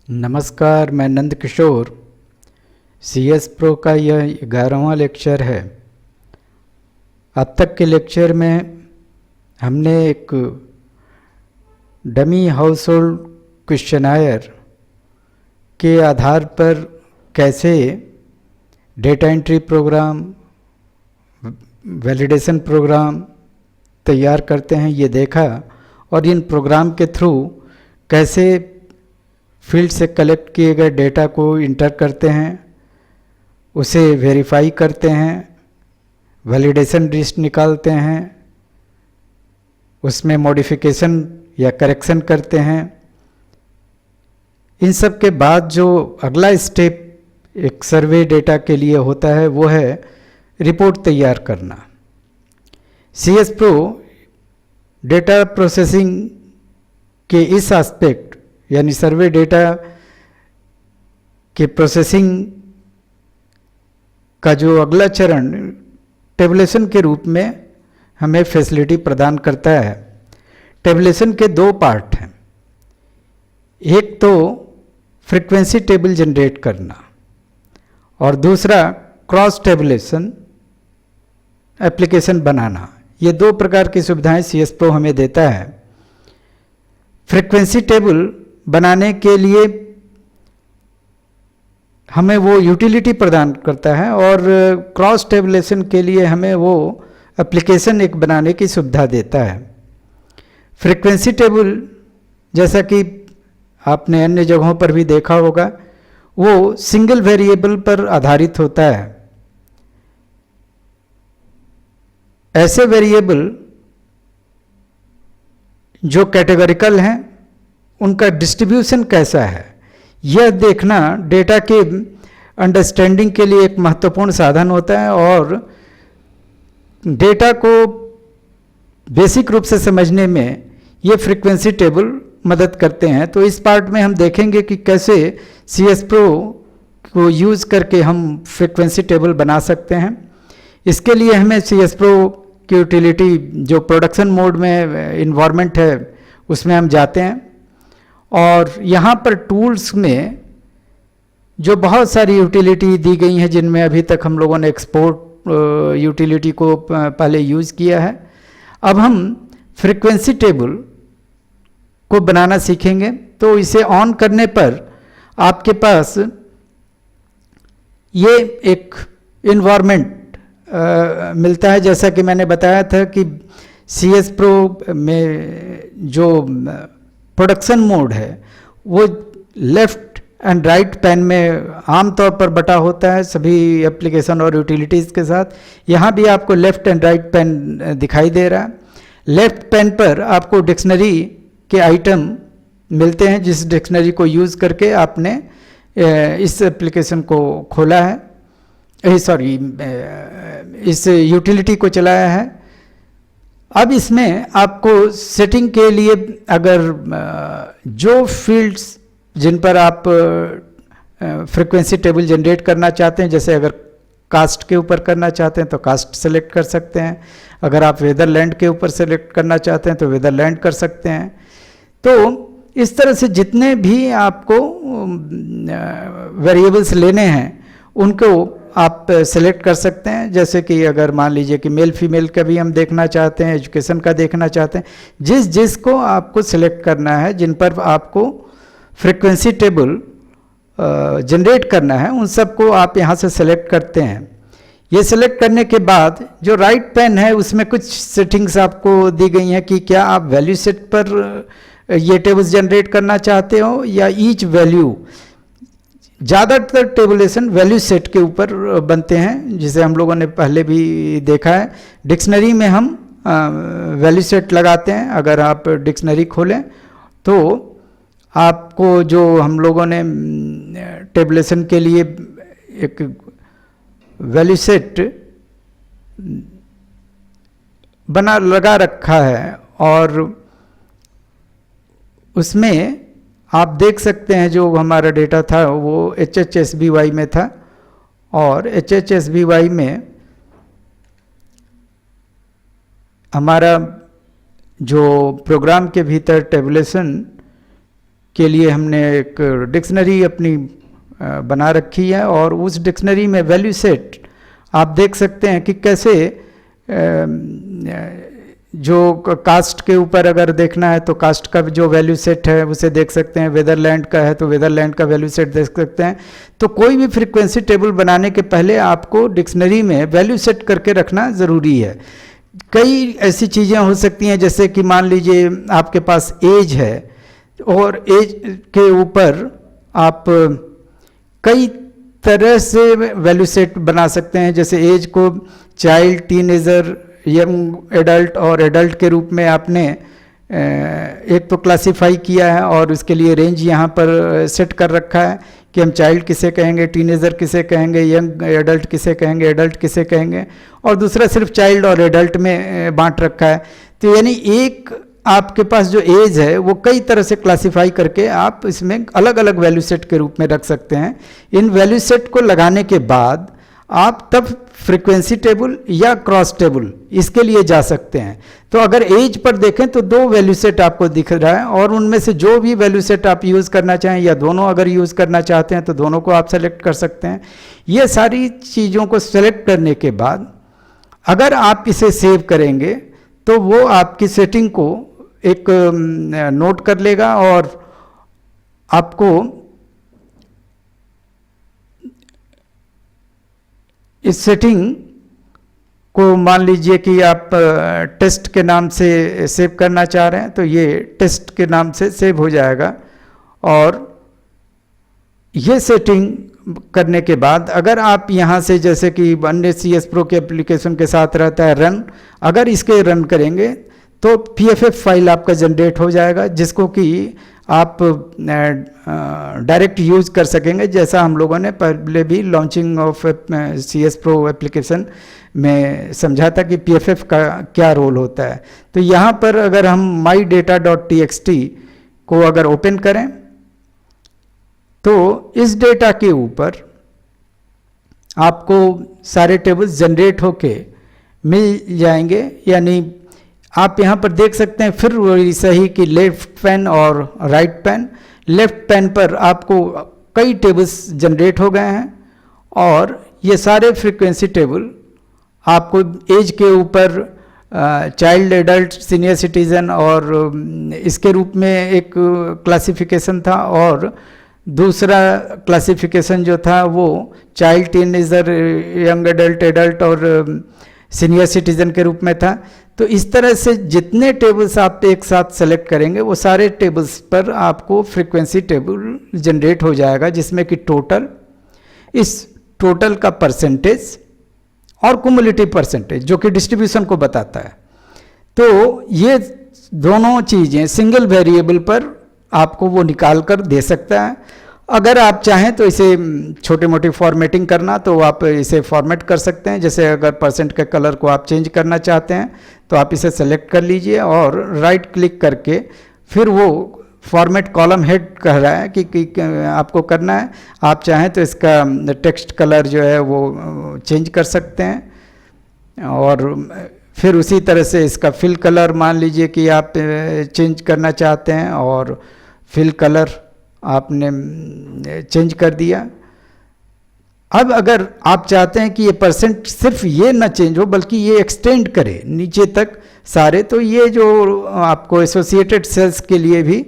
नमस्कार, मैं Nand Kishore. CS pro का यह 11वां लेक्चर है। अब तक के लेक्चर में हमने एक डमी हाउस होल्ड क्वेश्चनायर के आधार पर कैसे data entry program, validation program तैयार करते हैं ये देखा, और इन प्रोग्राम के थ्रू कैसे फील्ड से कलेक्ट किए गए डेटा को इंटर करते हैं, उसे वेरीफाई करते हैं, वैलिडेशन लिस्ट निकालते हैं, उसमें मॉडिफिकेशन या करेक्शन करते हैं। इन सब के बाद जो अगला स्टेप एक सर्वे डेटा के लिए होता है वो है रिपोर्ट तैयार करना। CS प्रो डेटा प्रोसेसिंग के इस एस्पेक्ट यानी सर्वे डेटा के प्रोसेसिंग का जो अगला चरण टेबुलेशन के रूप में हमें फैसिलिटी प्रदान करता है। टेबुलेशन के दो पार्ट हैं, एक तो फ्रीक्वेंसी टेबल जनरेट करना और दूसरा क्रॉस टेबुलेशन एप्लीकेशन बनाना। ये दो प्रकार की सुविधाएं CS प्रो हमें देता है। फ्रीक्वेंसी टेबल बनाने के लिए हमें वो यूटिलिटी प्रदान करता है और क्रॉस टेबुलेशन के लिए हमें वो एप्लीकेशन एक बनाने की सुविधा देता है। फ्रीक्वेंसी टेबल जैसा कि आपने अन्य जगहों पर भी देखा होगा, वो सिंगल वेरिएबल पर आधारित होता है। ऐसे वेरिएबल जो कैटेगोरिकल हैं उनका डिस्ट्रीब्यूशन कैसा है, यह देखना डेटा के अंडरस्टैंडिंग के लिए एक महत्वपूर्ण साधन होता है और डेटा को बेसिक रूप से समझने में ये फ्रीक्वेंसी टेबल मदद करते हैं। तो इस पार्ट में हम देखेंगे कि कैसे CS प्रो को यूज़ करके हम फ्रीक्वेंसी टेबल बना सकते हैं। इसके लिए हमें CS प्रो की यूटिलिटी जो प्रोडक्शन मोड में इन्वायरमेंट है उसमें हम जाते हैं और यहाँ पर टूल्स में जो बहुत सारी यूटिलिटी दी गई हैं जिनमें अभी तक हम लोगों ने एक्सपोर्ट यूटिलिटी को पहले यूज़ किया है, अब हम फ्रीक्वेंसी टेबल को बनाना सीखेंगे। तो इसे ऑन करने पर आपके पास ये एक इन्वायरमेंट मिलता है। जैसा कि मैंने बताया था कि CS प्रो में जो प्रोडक्शन मोड है वो लेफ़्ट एंड राइट पैन में आमतौर पर बटा होता है सभी एप्लीकेशन और यूटिलिटीज़ के साथ। यहाँ भी आपको लेफ़्ट एंड राइट पैन दिखाई दे रहा है। लेफ़्ट पैन पर आपको डिक्शनरी के आइटम मिलते हैं, जिस डिक्शनरी को यूज़ करके आपने इस एप्लीकेशन को खोला है, इस यूटिलिटी को चलाया है। अब इसमें आपको सेटिंग के लिए अगर जो फील्ड्स जिन पर आप फ्रीक्वेंसी टेबल जनरेट करना चाहते हैं, जैसे अगर कास्ट के ऊपर करना चाहते हैं तो कास्ट सेलेक्ट कर सकते हैं, अगर आप वेदर लैंड के ऊपर सेलेक्ट करना चाहते हैं तो वेदर लैंड कर सकते हैं। तो इस तरह से जितने भी आपको वेरिएबल्स लेने हैं उनको आप सेलेक्ट कर सकते हैं। जैसे कि अगर मान लीजिए कि मेल फीमेल का भी हम देखना चाहते हैं, एजुकेशन का देखना चाहते हैं, जिसको आपको सेलेक्ट करना है, जिन पर आपको फ्रीक्वेंसी टेबल जनरेट करना है, उन सबको आप यहाँ से सेलेक्ट करते हैं। ये सेलेक्ट करने के बाद जो राइट पैन है उसमें कुछ सेटिंग्स आपको दी गई हैं कि क्या आप वैल्यू सेट पर ये टेबल्स जनरेट करना चाहते हो या ईच वैल्यू। ज़्यादातर टेबुलेशन वैल्यू सेट के ऊपर बनते हैं, जिसे हम लोगों ने पहले भी देखा है। डिक्शनरी में हम वैल्यू सेट लगाते हैं। अगर आप डिक्शनरी खोलें तो आपको जो हम लोगों ने टेबुलेशन के लिए एक वैल्यू सेट लगा रखा है और उसमें आप देख सकते हैं जो हमारा डेटा था वो HHSBY में था और HHSBY में हमारा जो प्रोग्राम के भीतर टेबुलेशन के लिए हमने एक डिक्शनरी अपनी बना रखी है, और उस डिक्शनरी में वैल्यू सेट आप देख सकते हैं कि कैसे जो कास्ट के ऊपर अगर देखना है तो कास्ट का जो वैल्यू सेट है उसे देख सकते हैं, वेदरलैंड का है तो वेदरलैंड का वैल्यू सेट देख सकते हैं। तो कोई भी फ्रीक्वेंसी टेबल बनाने के पहले आपको डिक्शनरी में वैल्यू सेट करके रखना ज़रूरी है। कई ऐसी चीज़ें हो सकती हैं, जैसे कि मान लीजिए आपके पास एज है और एज के ऊपर आप कई तरह से वैल्यू सेट बना सकते हैं। जैसे एज को चाइल्ड, टीनेजर, यंग एडल्ट और एडल्ट के रूप में आपने एक तो क्लासिफाई किया है और उसके लिए रेंज यहाँ पर सेट कर रखा है कि हम चाइल्ड किसे कहेंगे, टीनेजर किसे कहेंगे, यंग एडल्ट किसे कहेंगे, एडल्ट किसे कहेंगे, और दूसरा सिर्फ चाइल्ड और एडल्ट में बांट रखा है। तो यानी एक आपके पास जो एज है वो कई तरह से क्लासिफाई करके आप इसमें अलग अलग वैल्यू सेट के रूप में रख सकते हैं। इन वैल्यू सेट को लगाने के बाद आप तब फ्रीक्वेंसी टेबल या क्रॉस टेबल इसके लिए जा सकते हैं। तो अगर एज पर देखें तो दो वैल्यू सेट आपको दिख रहा है, और उनमें से जो भी वैल्यू सेट आप यूज़ करना चाहें या दोनों अगर यूज़ करना चाहते हैं तो दोनों को आप सेलेक्ट कर सकते हैं। ये सारी चीज़ों को सेलेक्ट करने के बाद अगर आप इसे सेव करेंगे तो वो आपकी सेटिंग को एक नोट कर लेगा और आपको इस सेटिंग को मान लीजिए कि आप टेस्ट के नाम से सेव करना चाह रहे हैं तो ये टेस्ट के नाम से सेव हो जाएगा। और ये सेटिंग करने के बाद अगर आप यहाँ से, जैसे कि अन्य CS Pro के एप्लीकेशन के साथ रहता है रन, अगर इसके रन करेंगे तो PFF फाइल आपका जनरेट हो जाएगा, जिसको कि आप डायरेक्ट यूज़ कर सकेंगे, जैसा हम लोगों ने पहले भी launching of CS Pro application में समझा था कि PFF का क्या रोल होता है। तो यहाँ पर अगर हम mydata.txt को अगर ओपन करें तो इस डेटा के ऊपर आपको सारे टेबल्स जनरेट होके मिल जाएंगे। यानी आप यहाँ पर देख सकते हैं फिर वही सही कि लेफ्ट पैन और राइट पैन। लेफ्ट पैन पर आपको कई टेबल्स जनरेट हो गए हैं और ये सारे फ्रीक्वेंसी टेबल आपको एज के ऊपर चाइल्ड, एडल्ट, सीनियर सिटीज़न और इसके रूप में एक क्लासिफिकेशन था, और दूसरा क्लासिफिकेशन जो था वो child, teenager, young adult, adult और सीनियर सिटीज़न के रूप में था। तो इस तरह से जितने टेबल्स आप एक साथ सेलेक्ट करेंगे वो सारे टेबल्स पर आपको फ्रीक्वेंसी टेबल जनरेट हो जाएगा, जिसमें कि टोटल, इस टोटल का परसेंटेज और कुमुलेटिव परसेंटेज जो कि डिस्ट्रीब्यूशन को बताता है। तो ये दोनों चीज़ें सिंगल वेरिएबल पर आपको वो निकाल कर दे सकता है। अगर आप चाहें तो इसे छोटी मोटी फॉर्मेटिंग करना तो आप इसे फॉर्मेट कर सकते हैं। जैसे अगर परसेंट के कलर को आप चेंज करना चाहते हैं तो आप इसे सेलेक्ट कर लीजिए और राइट क्लिक करके फिर वो फॉर्मेट कॉलम हेड कह रहा है कि आपको करना है। आप चाहें तो इसका टेक्स्ट कलर जो है वो चेंज कर सकते हैं, और फिर उसी तरह से इसका फिल कलर मान लीजिए कि आप चेंज करना चाहते हैं और फिल कलर आपने चेंज कर दिया। अब अगर आप चाहते हैं कि ये परसेंट सिर्फ ये ना चेंज हो बल्कि ये एक्सटेंड करे नीचे तक सारे, तो ये जो आपको एसोसिएटेड सेल्स के लिए भी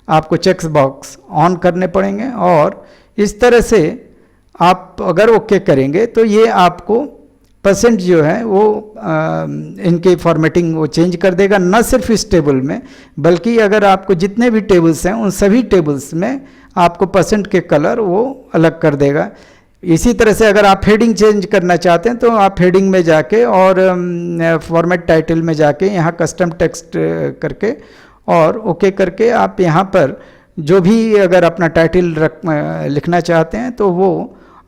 आपको चेक बॉक्स ऑन करने पड़ेंगे, और इस तरह से आप अगर ओके करेंगे तो ये आपको परसेंट जो है वो इनकी फॉर्मेटिंग वो चेंज कर देगा, न सिर्फ इस टेबल में बल्कि अगर आपको जितने भी टेबल्स हैं उन सभी टेबल्स में आपको परसेंट के कलर वो अलग कर देगा। इसी तरह से अगर आप हेडिंग चेंज करना चाहते हैं तो आप हेडिंग में जाके और फॉर्मेट टाइटल में जाके यहाँ कस्टम टेक्स्ट करके और ओके करके आप यहाँ पर जो भी अगर अपना टाइटल लिखना चाहते हैं तो वो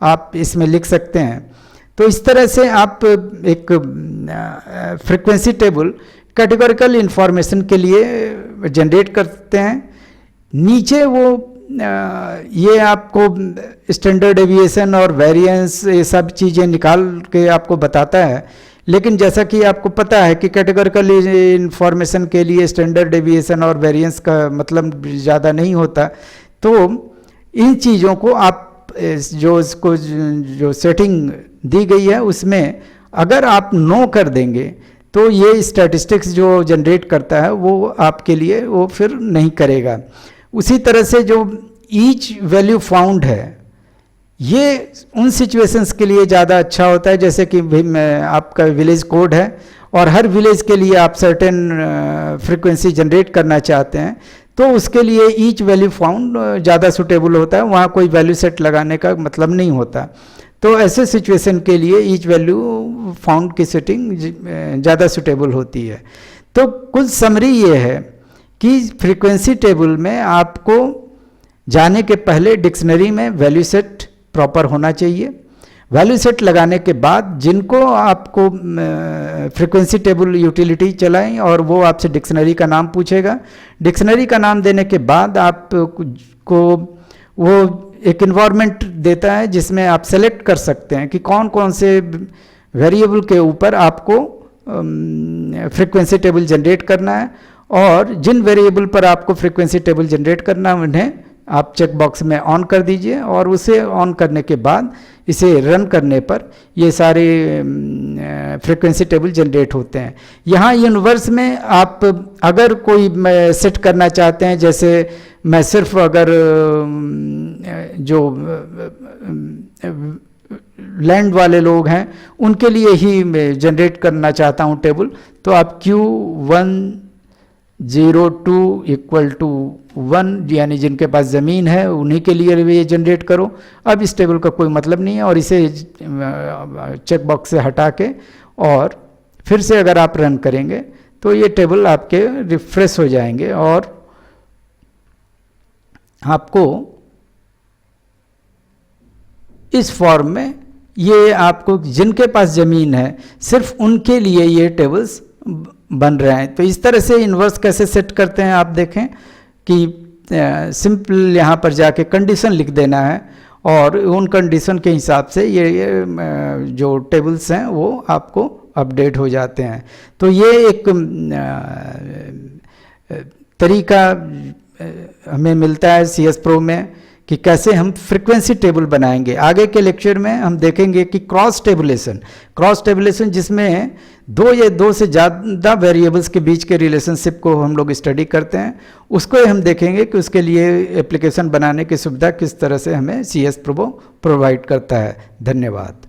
आप इसमें लिख सकते हैं। तो इस तरह से आप एक फ्रीक्वेंसी टेबल कैटेगोरिकल इंफॉर्मेशन के लिए जनरेट करते हैं। नीचे वो ये आपको स्टैंडर्ड डेविएशन और वेरिएंस ये सब चीज़ें निकाल के आपको बताता है, लेकिन जैसा कि आपको पता है कि कैटेगोरिकल इंफॉर्मेशन के लिए स्टैंडर्ड डेविएशन और वेरिएंस का मतलब ज़्यादा नहीं होता। तो इन चीज़ों को आप जो इसको जो सेटिंग दी गई है उसमें अगर आप नो कर देंगे तो ये स्टैटिस्टिक्स जो जनरेट करता है वो आपके लिए वो फिर नहीं करेगा। उसी तरह से जो ईच वैल्यू फाउंड है ये उन सिचुएशंस के लिए ज़्यादा अच्छा होता है, जैसे कि आपका विलेज कोड है और हर विलेज के लिए आप सर्टेन फ्रीक्वेंसी जनरेट करना चाहते हैं, तो उसके लिए ईच वैल्यू फाउंड ज़्यादा सुटेबल होता है, वहाँ कोई वैल्यू सेट लगाने का मतलब नहीं होता। तो ऐसे सिचुएशन के लिए ईच वैल्यू फाउंड की सेटिंग ज़्यादा सुटेबल होती है। तो कुछ समरी ये है कि फ्रीक्वेंसी टेबल में आपको जाने के पहले डिक्शनरी में वैल्यू सेट प्रॉपर होना चाहिए। वैल्यू सेट लगाने के बाद जिनको आपको फ्रीक्वेंसी टेबल यूटिलिटी चलाएं और वो आपसे डिक्शनरी का नाम पूछेगा। डिक्शनरी का नाम देने के बाद आपको वो एक इन्वायरमेंट देता है जिसमें आप सेलेक्ट कर सकते हैं कि कौन कौन से वेरिएबल के ऊपर आपको फ्रीक्वेंसी टेबल जनरेट करना है, और जिन वेरिएबल पर आपको फ्रीक्वेंसी टेबल जनरेट करना है उन्हें आप चेक बॉक्स में ऑन कर दीजिए, और उसे ऑन करने के बाद इसे रन करने पर ये सारे फ्रीक्वेंसी टेबल जनरेट होते हैं। यहाँ यूनिवर्स में आप अगर कोई सेट करना चाहते हैं, जैसे मैं सिर्फ अगर जो लैंड वाले लोग हैं उनके लिए ही मैं जनरेट करना चाहता हूँ टेबल, तो आप Q102 = 1 यानी जिनके पास ज़मीन है उन्हीं के लिए ये जनरेट करो। अब इस टेबल का कोई मतलब नहीं है, और इसे चेक बॉक्स से हटा के और फिर से अगर आप रन करेंगे तो ये टेबल आपके रिफ्रेश हो जाएंगे और आपको इस फॉर्म में ये आपको जिनके पास ज़मीन है सिर्फ उनके लिए ये टेबल्स बन रहे हैं। तो इस तरह से इन्वर्स कैसे सेट करते हैं आप देखें कि सिंपल यहाँ पर जाके कंडीशन लिख देना है और उन कंडीशन के हिसाब से ये जो टेबल्स हैं वो आपको अपडेट हो जाते हैं। तो ये एक तरीका हमें मिलता है CS Pro में कि कैसे हम फ्रीक्वेंसी टेबल बनाएंगे। आगे के लेक्चर में हम देखेंगे कि क्रॉस टेबुलेशन जिसमें दो से ज़्यादा वेरिएबल्स के बीच के रिलेशनशिप को हम लोग स्टडी करते हैं, उसको हम देखेंगे कि उसके लिए एप्लीकेशन बनाने की सुविधा किस तरह से हमें CS Pro प्रोवाइड करता है। धन्यवाद।